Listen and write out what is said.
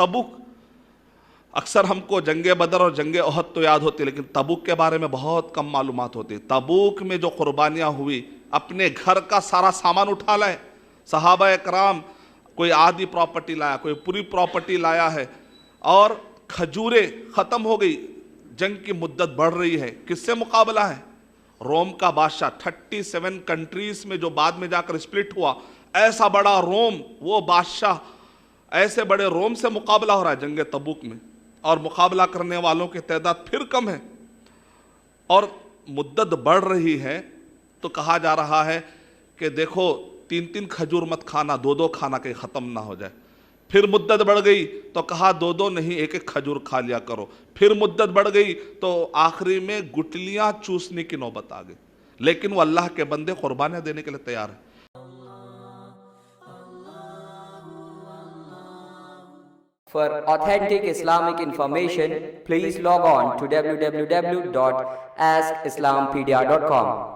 Tabuk, अक्सर हमको जंगे बदर और जंगे ओहद तो याद होती, लेकिन तबुक के बारे में बहुत कम मालूमात होती। तबुक में जो कुर्बानियाँ हुई, अपने घर का सारा सामान उठा लाए सहाबा एकराम, कोई आधी प्रॉपर्टी लाया, कोई पूरी प्रॉपर्टी लाया है, और खजूरें ख़त्म हो गई, जंग की मुद्दत बढ़ रही है। किससे मुकाबला है? रोम का बादशाह। 37 कंट्रीज में जो बाद में जाकर स्प्लिट हुआ, ऐसा बड़ा रोम, वो बादशाह, ऐसे बड़े रोम से मुकाबला हो रहा है जंग तबूक में, और मुकाबला करने वालों की तादाद फिर कम है और मुद्दत बढ़ रही है। तो कहा जा रहा है कि देखो 3-3 खजूर मत खाना, 2-2 खाना कहीं ख़त्म ना हो जाए। फिर मुद्दत बढ़ गई तो कहा 2-2 नहीं, 1-1 खजूर खा लिया करो। फिर मुद्दत बढ़ गई तो आखिरी में गुटलियां चूसने की नौबत आ गई। लेकिन वो अल्लाह के बंदे कुर्बानियां देने के लिए तैयार है। For authentic Islamic information, please log on to www.askislampedia.com.